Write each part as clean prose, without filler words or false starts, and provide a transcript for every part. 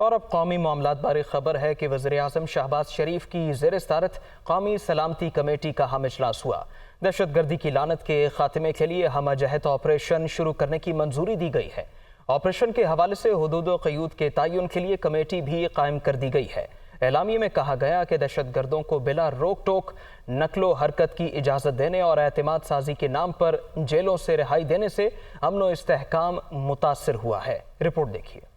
اور اب قومی معاملات بارے خبر ہے کہ وزیر اعظم شہباز شریف کی زیر صدارت قومی سلامتی کمیٹی کا اہم اجلاس ہوا۔ دہشت گردی کی لعنت کے خاتمے کے لیے ہمہ جہت آپریشن شروع کرنے کی منظوری دی گئی ہے۔ آپریشن کے حوالے سے حدود و قیود کے تعین کے لیے کمیٹی بھی قائم کر دی گئی ہے۔ اعلامیے میں کہا گیا کہ دہشت گردوں کو بلا روک ٹوک نقل و حرکت کی اجازت دینے اور اعتماد سازی کے نام پر جیلوں سے رہائی دینے سے امن و استحکام متاثر ہوا ہے۔ رپورٹ دیکھیے۔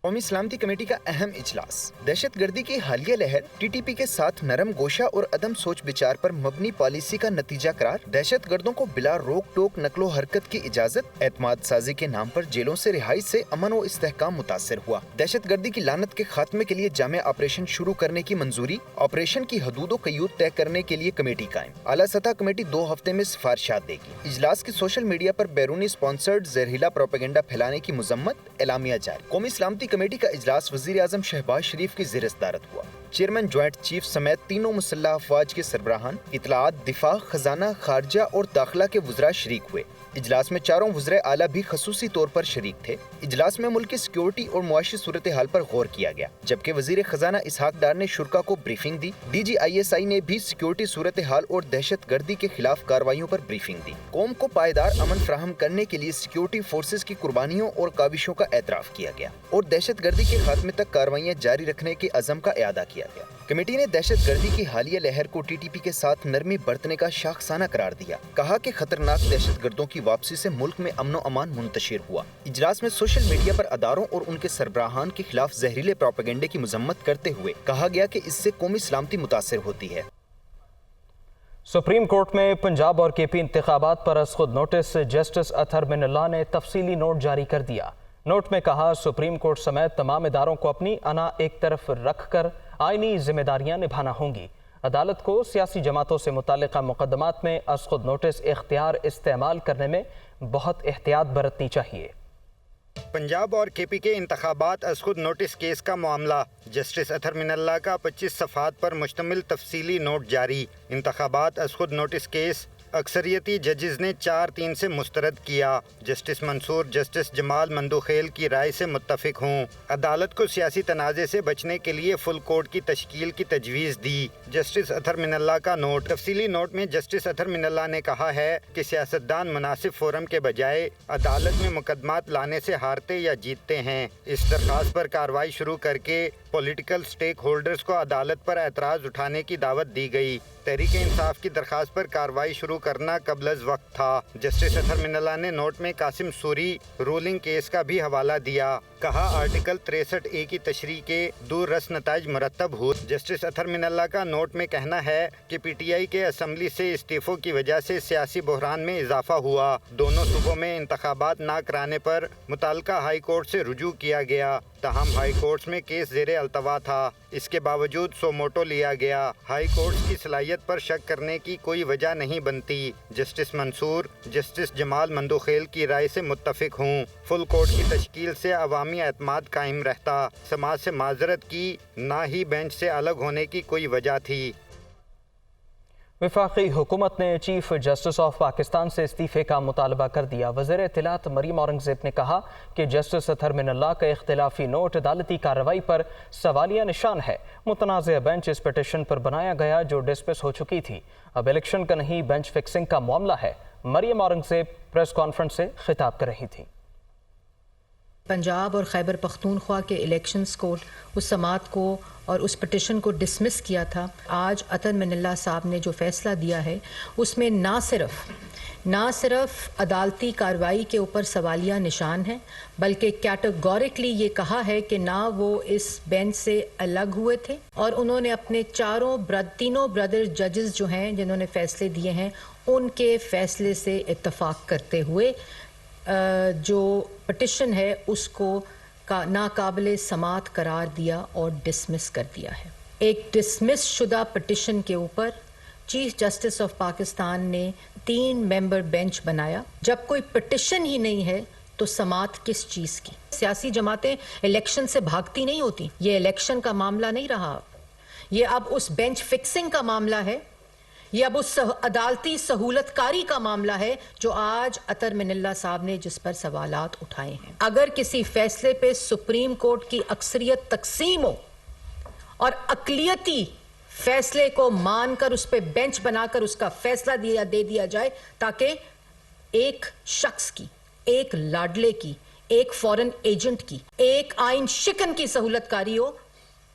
قومی سلامتی کمیٹی کا اہم اجلاس دہشت گردی کی حالیہ لہر ٹی ٹی پی کے ساتھ نرم گوشہ اور عدم سوچ بچار پر مبنی پالیسی کا نتیجہ قرار دہشت گردوں کو بلا روک ٹوک نقل و حرکت کی اجازت اعتماد سازی کے نام پر جیلوں سے رہائی سے امن و استحکام متاثر ہوا۔ دہشت گردی کی لعنت کے خاتمے کے لیے جامع آپریشن شروع کرنے کی منظوری، آپریشن کی حدود و قیود طے کرنے کے لیے کمیٹی قائم۔ اعلیٰ سطح کمیٹی 2 ہفتے میں سفارشات دے گی۔ اجلاس کی سوشل میڈیا پر بیرونی سپانسرڈ زہریلا پروپیگنڈا پھیلانے کی مذمت، اعلامیہ جاری۔ قومی سلامتی کمیٹی کا اجلاس وزیر اعظم شہباز شریف کی زیر صدارت ہوا۔ چیئرمین جوائنٹ چیف سمیت تینوں مسلح افواج کے سربراہان، اطلاعات، دفاع، خزانہ، خارجہ اور داخلہ کے وزراء شریک ہوئے۔ اجلاس میں 4 وزرائے اعلیٰ بھی خصوصی طور پر شریک تھے۔ اجلاس میں ملک کی سیکیورٹی اور معاشی صورتحال پر غور کیا گیا، جبکہ وزیر خزانہ اسحاق ڈار نے شرکا کو بریفنگ دی۔ D G I S I نے بھی سیکیورٹی صورتحال اور دہشت گردی کے خلاف کارروائیوں پر بریفنگ دی۔ قوم کو پائیدار امن فراہم کرنے کے لیے سیکیورٹی فورسز کی قربانیوں اور کاوشوں کا اعتراف کیا گیا اور دہشت گردی کے خاتمے تک کارروائیاں جاری رکھنے کے عزم کا اعادہ کیا گیا۔ کمیٹی نے دہشت گردی کی حالیہ لہر کو ٹی ٹی پی کے ساتھ نرمی برتنے کا شاخسانہ قرار دیا۔ کہا کہ خطرناک دہشت گردوں کی واپسی سے ملک میں امن و امان منتشر ہوا۔ اجلاس میں سوشل میڈیا پر اداروں اور ان کے سربراہان کے خلاف زہریلے پروپیگنڈے کی مذمت کرتے ہوئے کہا گیا کہ اس سے قومی سلامتی متاثر ہوتی ہے۔ سپریم کورٹ میں پنجاب اور کے پی انتخابات پر از خود نوٹس جسٹس اطہر من اللہ نے تفصیلی نوٹ جاری کر دیا۔ نوٹ میں کہا سپریم کورٹ سمیت تمام اداروں کو اپنی انا ایک طرف رکھ کر آئینی ذمہ داریاں نبھانا ہوں گی۔ عدالت کو سیاسی جماعتوں سے متعلقہ مقدمات میں از خود نوٹس اختیار استعمال کرنے میں بہت احتیاط برتنی چاہیے۔ پنجاب اور کے پی کے انتخابات از خود نوٹس کیس کا معاملہ، جسٹس اطہر من اللہ کا 25 صفحات پر مشتمل تفصیلی نوٹ جاری۔ انتخابات از خود نوٹس کیس اکثریتی ججز نے 4-3 سے مسترد کیا۔ جسٹس منصور جسٹس جمال مندوخیل کی رائے سے متفق ہوں۔ عدالت کو سیاسی تنازع سے بچنے کے لیے فل کورٹ کی تشکیل کی تجویز دی۔ جسٹس اطہر من اللہ کا نوٹ۔ تفصیلی نوٹ میں جسٹس اطہر من اللہ نے کہا ہے کہ سیاستدان مناسب فورم کے بجائے عدالت میں مقدمات لانے سے ہارتے یا جیتتے ہیں۔ اس درخواست پر کارروائی شروع کر کے پولیٹیکل سٹیک ہولڈرز کو عدالت پر اعتراض اٹھانے کی دعوت دی گئی۔ تحریک انصاف کی درخواست پر کارروائی شروع کرنا قبل از وقت تھا۔ جسٹس اطہر من اللہ نے نوٹ میں قاسم سوری رولنگ کیس کا بھی حوالہ دیا۔ کہا آرٹیکل 63A کی تشریح کے دور رس نتائج مرتب ہوئے۔ جسٹس اطہر من اللہ کا نوٹ میں کہنا ہے کہ پی ٹی آئی کے اسمبلی سے استعفوں کی وجہ سے سیاسی بحران میں اضافہ ہوا۔ دونوں صوبوں میں انتخابات نہ کرانے پر متعلقہ ہائی کورٹ سے رجوع کیا گیا، تاہم ہائی کورٹس میں کیس زیر التوا تھا۔ اس کے باوجود سو موٹو لیا گیا۔ ہائی کورٹس کی صلاحیت پر شک کرنے کی کوئی وجہ نہیں بنتی۔ جسٹس منصور جسٹس جمال مندوخیل کی رائے سے متفق ہوں۔ فل کورٹ کی تشکیل سے عوامی اعتماد قائم رہتا۔ سماج سے معذرت کی، نہ ہی بینچ سے الگ ہونے کی کوئی وجہ تھی۔ وفاقی حکومت نے چیف جسٹس آف پاکستان سے استعفے کا مطالبہ کر دیا۔ وزیر اطلاعات مریم اورنگزیب نے کہا کہ جسٹس اطہر من اللہ کا اختلافی نوٹ عدالتی کارروائی پر سوالیہ نشان ہے۔ متنازع بینچ اس پٹیشن پر بنایا گیا جو ڈسمس ہو چکی تھی۔ اب الیکشن کا نہیں بینچ فکسنگ کا معاملہ ہے۔ مریم اورنگزیب پریس کانفرنس سے خطاب کر رہی تھی۔ پنجاب اور خیبر پختونخوا کے الیکشنز کو اس سماعت کو اور اس پٹیشن کو ڈسمس کیا تھا۔ آج اطہر من اللہ صاحب نے جو فیصلہ دیا ہے اس میں نہ صرف عدالتی کارروائی کے اوپر سوالیہ نشان ہیں، بلکہ کیٹیگورکلی یہ کہا ہے کہ نہ وہ اس بینچ سے الگ ہوئے تھے، اور انہوں نے اپنے تینوں بردر ججز جو ہیں جنہوں نے فیصلے دیے ہیں ان کے فیصلے سے اتفاق کرتے ہوئے جو پٹیشن ہے اس کو ناقابل سماعت قرار دیا اور ڈسمس کر دیا ہے۔ ایک ڈسمس شدہ پٹیشن کے اوپر چیف جسٹس آف پاکستان نے 3 ممبر بینچ بنایا۔ جب کوئی پٹیشن ہی نہیں ہے تو سماعت کس چیز کی؟ سیاسی جماعتیں الیکشن سے بھاگتی نہیں ہوتی۔ یہ الیکشن کا معاملہ نہیں رہا، یہ اب اس بینچ فکسنگ کا معاملہ ہے یہ اب اس عدالتی سہولت کاری کا معاملہ ہے جو آج اطہر من اللہ صاحب نے جس پر سوالات اٹھائے ہیں۔ اگر کسی فیصلے پہ سپریم کورٹ کی اکثریت تقسیم ہو اور اقلیتی فیصلے کو مان کر اس پہ بینچ بنا کر اس کا فیصلہ دے دیا جائے تاکہ ایک شخص کی، ایک لاڈلے کی، ایک فورن ایجنٹ کی، ایک آئین شکن کی سہولت کاری ہو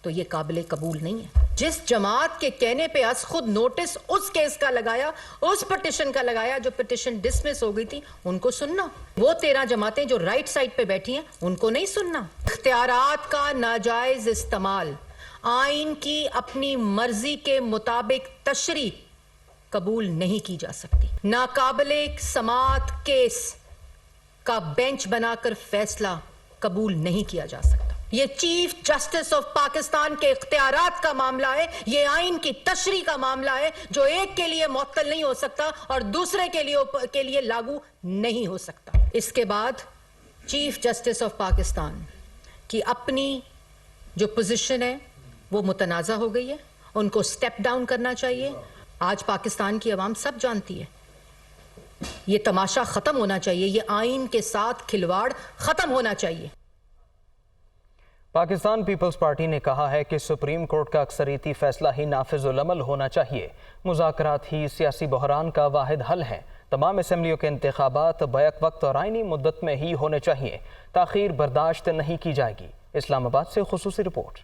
تو یہ قابل قبول نہیں ہے۔ جس جماعت کے کہنے پہ از خود نوٹس اس کیس کا لگایا، اس پٹیشن کا لگایا جو پٹیشن ڈسمس ہو گئی تھی، ان کو سننا۔ وہ 13 جماعتیں جو رائٹ سائڈ پہ بیٹھی ہیں ان کو نہیں سننا۔ اختیارات کا ناجائز استعمال، آئین کی اپنی مرضی کے مطابق تشریح قبول نہیں کی جا سکتی۔ ناقابل سماعت کیس کا بینچ بنا کر فیصلہ قبول نہیں کیا جا سکتا۔ یہ چیف جسٹس آف پاکستان کے اختیارات کا معاملہ ہے، یہ آئین کی تشریح کا معاملہ ہے جو ایک کے لیے معطل نہیں ہو سکتا اور دوسرے کے لیے لاگو نہیں ہو سکتا۔ اس کے بعد چیف جسٹس آف پاکستان کی اپنی جو پوزیشن ہے وہ متنازع ہو گئی ہے، ان کو سٹیپ ڈاؤن کرنا چاہیے۔ آج پاکستان کی عوام سب جانتی ہے، یہ تماشا ختم ہونا چاہیے، یہ آئین کے ساتھ کھلواڑ ختم ہونا چاہیے۔ پاکستان پیپلز پارٹی نے کہا ہے کہ سپریم کورٹ کا اکثریتی فیصلہ ہی نافذ العمل ہونا چاہیے۔ مذاکرات ہی سیاسی بحران کا واحد حل ہیں۔ تمام اسمبلیوں کے انتخابات بیک وقت اور آئینی مدت میں ہی ہونے چاہیے۔ تاخیر برداشت نہیں کی جائے گی۔ اسلام آباد سے خصوصی رپورٹ۔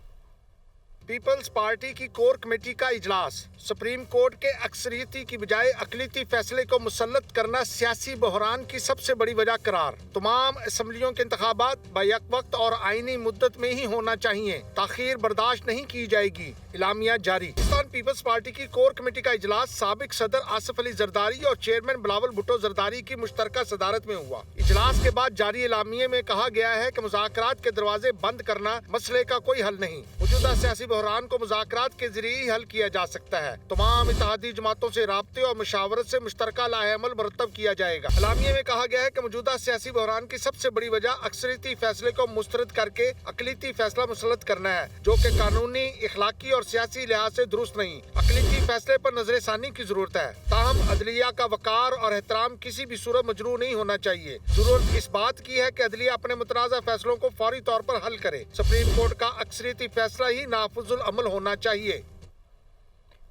پیپلز پارٹی کی کور کمیٹی کا اجلاس، سپریم کورٹ کے اکثریتی کی بجائے اقلیتی فیصلے کو مسلط کرنا سیاسی بحران کی سب سے بڑی وجہ قرار۔ تمام اسمبلیوں کے انتخابات بیک وقت اور آئینی مدت میں ہی ہونا چاہیے۔ تاخیر برداشت نہیں کی جائے گی، اعلامیہ جاری۔ پاکستان پیپلز پارٹی کی کور کمیٹی کا اجلاس سابق صدر آصف علی زرداری اور چیئرمین بلاول بھٹو زرداری کی مشترکہ صدارت میں ہوا۔ اجلاس کے بعد جاری اعلامیے میں کہا گیا ہے کہ مذاکرات کے دروازے بند کرنا مسئلے کا کوئی حل نہیں۔ موجودہ سیاسی بحران کو مذاکرات کے ذریعے ہی حل کیا جا سکتا ہے۔ تمام اتحادی جماعتوں سے رابطے اور مشاورت سے مشترکہ لاہ عمل مرتب کیا جائے گا۔ اعلامیے میں کہا گیا ہے کہ موجودہ سیاسی بحران کی سب سے بڑی وجہ اکثریتی فیصلے کو مسترد کر کے اقلیتی فیصلہ مسلط کرنا ہے، جو کہ قانونی، اخلاقی اور سیاسی لحاظ سے درست نہیں۔ اقلیتی فیصلے پر نظر ثانی کی ضرورت ہے، تاہم عدلیہ کا وقار اور احترام کسی بھی صورت مجروح نہیں ہونا چاہیے۔ ضرورت اس بات کی ہے کہ عدلیہ اپنے متنازع فیصلوں کو فوری طور پر حل کرے۔ سپریم کورٹ کا اکثریتی فیصلہ ہی نافذ العمل ہونا چاہیے۔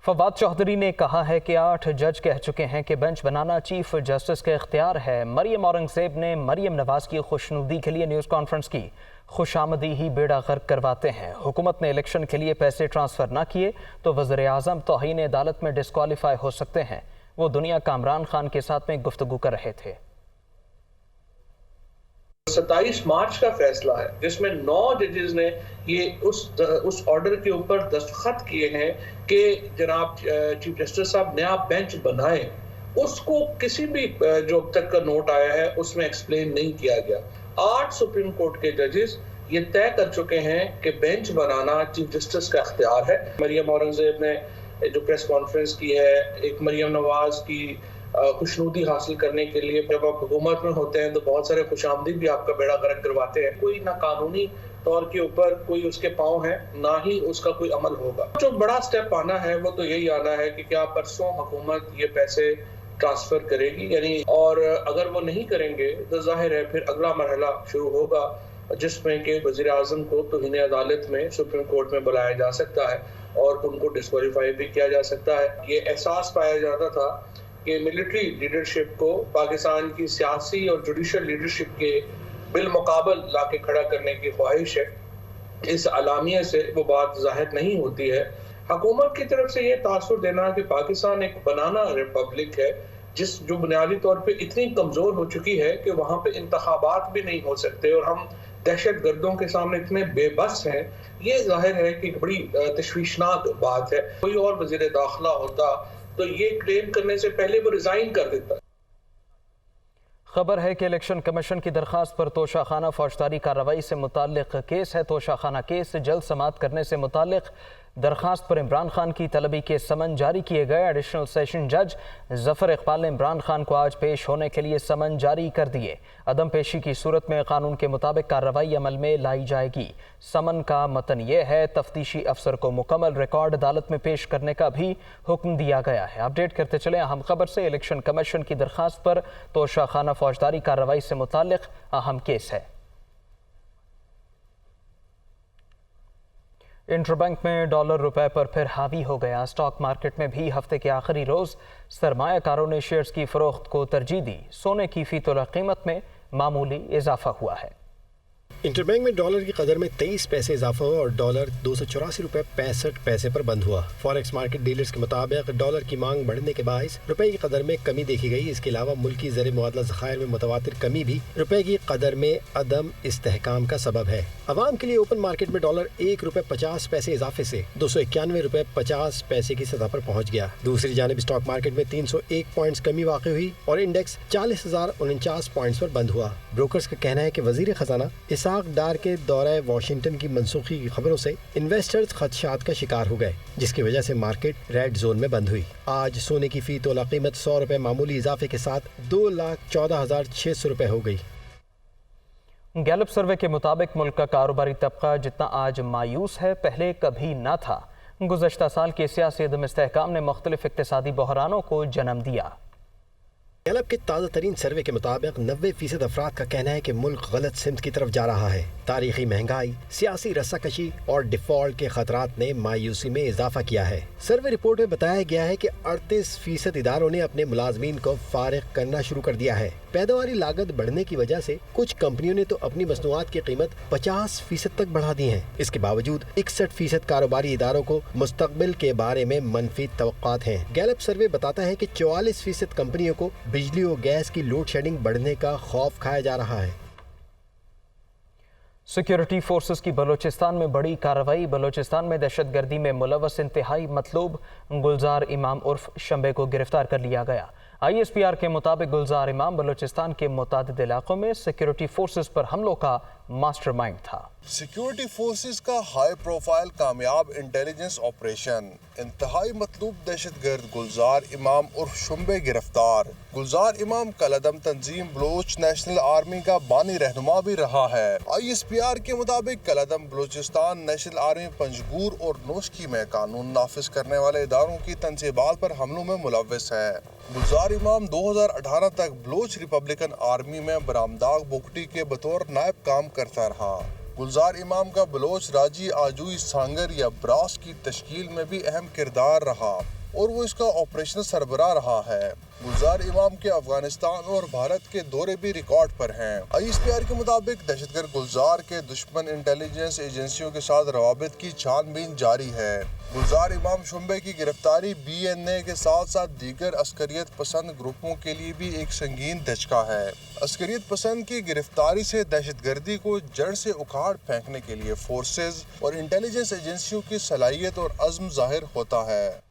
فواد چودھری نے کہا ہے کہ 8 جج کہہ چکے ہیں کہ بینچ بنانا چیف جسٹس کا اختیار ہے۔ مریم اورنگزیب نے مریم نواز کی خوشنودی کے لیے نیوز کانفرنس کی۔ خوش آمدی ہی بیڑا غرق کرواتے ہیں۔ حکومت نے الیکشن کے لیے پیسے ٹرانسفر نہ کیے تو وزیر اعظم توہین عدالت میں ڈسکوالیفائی ہو سکتے ہیں۔ وہ دنیا کا عمران خان کے ساتھ میں گفتگو کر رہے تھے۔ 27 مارچ کا فیصلہ ہے جس میں 9 ججز نے یہ اس آرڈر کے اوپر دستخط کیے ہیں کہ جناب چیف جسٹس صاحب نیا بینچ بنائیں۔ اس کو کسی بھی جو اب تک کا نوٹ آیا ہے اس میں ایکسپلین نہیں کیا گیا۔ 8 سپریم کورٹ کے ججز یہ طے کر چکے ہیں کہ بینچ بنانا چیف جسٹس کا اختیار ہے۔ مریم اورنگزیب نے جو پریس کانفرنس کی ہے، ایک مریم نواز کی خوشنودی حاصل کرنے کے لیے جب آپ حکومت میں ہوتے ہیں تو بہت سارے خوش آمدید بھی آپ کا بیڑا غرق کرواتے ہیں۔ کوئی نہ قانونی طور کے اوپر کوئی اس کے پاؤں ہے، نہ ہی اس کا کوئی عمل ہوگا۔ جو بڑا سٹیپ آنا ہے وہ تو یہی آنا ہے کہ کیا پرسوں حکومت یہ پیسے ٹرانسفر کرے گی، یعنی اور اگر وہ نہیں کریں گے تو ظاہر ہے پھر اگلا مرحلہ شروع ہوگا جس میں کہ وزیر اعظم کو توہین عدالت میں سپریم کورٹ میں بلایا جا سکتا ہے اور ان کو ڈسکوالیفائی بھی کیا جا سکتا ہے۔ یہ احساس پایا جاتا تھا کہ ملٹری لیڈرشپ کو پاکستان کی سیاسی اور جوڈیشل لیڈرشپ کے بالمقابل لا کے کھڑا کرنے کی خواہش ہے۔ اس اعلامیے سے وہ بات ظاہر نہیں ہوتی ہے۔ حکومت کی طرف سے یہ تاثر دینا کہ پاکستان ایک بنانا ریپبلک ہے جو بنیادی طور پہ اتنی کمزور ہو چکی ہے کہ وہاں پہ انتخابات بھی نہیں ہو سکتے اور ہم دہشت گردوں کے سامنے اتنے بے بس ہیں، یہ ظاہر ہے کہ ایک بڑی تشویشناک بات ہے۔ کوئی اور وزیر داخلہ ہوتا تو یہ کلیم کرنے سے پہلے وہ ریزائن کر دیتا۔ خبر ہے کہ الیکشن کمیشن کی درخواست پر توشہ خانہ فوجداری کارروائی سے متعلق کیس ہے۔ توشہ خانہ کیس جلد سماعت کرنے سے متعلق درخواست پر عمران خان کی طلبی کے سمن جاری کیے گئے۔ ایڈیشنل سیشن جج ظفر اقبال نے عمران خان کو آج پیش ہونے کے لیے سمن جاری کر دیے۔ عدم پیشی کی صورت میں قانون کے مطابق کارروائی عمل میں لائی جائے گی۔ سمن کا متن یہ ہے: تفتیشی افسر کو مکمل ریکارڈ عدالت میں پیش کرنے کا بھی حکم دیا گیا ہے۔ اپڈیٹ کرتے چلیں اہم خبر سے۔ الیکشن کمیشن کی درخواست پر توشہ خانہ فوجداری کارروائی سے متعلق اہم کیس ہے۔ انٹر بینک میں ڈالر روپے پر پھر حاوی ہو گیا۔ اسٹاک مارکیٹ میں بھی ہفتے کے آخری روز سرمایہ کاروں نے شیئرز کی فروخت کو ترجیح دی۔ سونے کی فی تولہ قیمت میں معمولی اضافہ ہوا ہے۔ انٹر بینک میں ڈالر کی قدر میں 23 پیسے اضافہ ہوا اور ڈالر 284 روپے 65 پیسے پر بند ہوا۔ فوریکس مارکیٹ ڈیلرز کے مطابق ڈالر کی مانگ بڑھنے کے باعث روپے کی قدر میں کمی دیکھی گئی۔ اس کے علاوہ ملکی زر معادلہ ذخائر میں متواتر کمی بھی روپے کی قدر میں عدم استحکام کا سبب ہے۔ عوام کے لیے اوپن مارکیٹ میں ڈالر 1 روپے 50 پیسے اضافے سے 291 روپے 50 پیسے کی سطح پر پہنچ گیا۔ دوسری جانب اسٹاک مارکیٹ میں 301 پوائنٹس کمی واقع ہوئی اور انڈیکس 40,049 پوائنٹس پر بند ہوا۔ بروکرز کا کہنا ہے کہ وزیر خزانہ اسحاق ڈار کے دورہ واشنگٹن کی منسوخی کی خبروں سے انویسٹرز خدشات کا شکار ہو گئے، جس کی وجہ سے مارکیٹ ریڈ زون میں بند ہوئی۔ آج سونے کی فی تولہ قیمت 100 روپے معمولی اضافے کے ساتھ 2,14,600 روپے ہو گئی۔ گیلپ سروے کے مطابق ملک کا کاروباری طبقہ جتنا آج مایوس ہے پہلے کبھی نہ تھا۔ گزشتہ سال کے سیاسی عدم استحکام نے مختلف اقتصادی بحرانوں کو جنم دیا۔ گیلپ کے تازہ ترین سروے کے مطابق 90% افراد کا کہنا ہے کہ ملک غلط سمت کی طرف جا رہا ہے۔ تاریخی مہنگائی، سیاسی رسہ کشی اور ڈیفالٹ کے خطرات نے مایوسی میں اضافہ کیا ہے۔ سروے رپورٹ میں بتایا گیا ہے کہ 38% اداروں نے اپنے ملازمین کو فارغ کرنا شروع کر دیا ہے۔ پیداواری لاگت بڑھنے کی وجہ سے کچھ کمپنیوں نے تو اپنی مصنوعات کی قیمت 50% تک بڑھا دی ہیں۔ اس کے باوجود 61% کاروباری اداروں کو مستقبل کے بارے میں منفی توقعات ہیں۔ گیلپ سروے بتاتا ہے کہ 44% کمپنیوں کو بجلی اور گیس کی لوڈ شیڈنگ بڑھنے کا خوف کھایا جا رہا ہے۔ سیکیورٹی فورسز کی بلوچستان میں بڑی کارروائی۔ بلوچستان میں دہشت گردی میں ملوث انتہائی مطلوب گلزار امام عرف شمبے کو گرفتار کر لیا گیا۔ ISPR کے مطابق گلزار امام بلوچستان کے متعدد علاقوں میں سیکیورٹی فورسز پر حملوں کا ماسٹر مائنڈ تھا۔ سیکیورٹی فورسز کا ہائی پروفائل کامیاب انٹیلیجنس آپریشن، انتہائی مطلوب دہشت گرد گلزار امام عرف شمبے گرفتار۔ گلزار امام کالعدم تنظیم بلوچ نیشنل آرمی کا بانی رہنما بھی رہا ہے۔ ISPR کے مطابق کالعدم بلوچستان نیشنل آرمی پنجگور اور نوشکی میں قانون نافذ کرنے والے اداروں کی تنصیبات پر حملوں میں ملوث ہے۔ گلزار امام 2018 تک بلوچ ریپبلکن آرمی میں برامداغ بوگٹی کے بطور نائب کام کرتا رہا۔ گلزار امام کا بلوچ راجی آجوئی سانگر یا براس کی تشکیل میں بھی اہم کردار رہا اور وہ اس کا آپریشنل سربراہ رہا ہے۔ گلزار امام کے افغانستان اور بھارت کے دورے بھی ریکارڈ پر ہیں۔ ISPR کے مطابق دہشت گرد گلزار کے دشمن انٹیلیجنس ایجنسیوں کے ساتھ روابط کی چھان بین جاری ہے۔ گلزار امام شمبے کی گرفتاری BNA کے ساتھ ساتھ دیگر عسکریت پسند گروپوں کے لیے بھی ایک سنگین دھچکا ہے۔ عسکریت پسند کی گرفتاری سے دہشت گردی کو جڑ سے اکھاڑ پھینکنے کے لیے فورسز اور انٹیلیجنس ایجنسیوں کی صلاحیت اور عزم ظاہر ہوتا ہے۔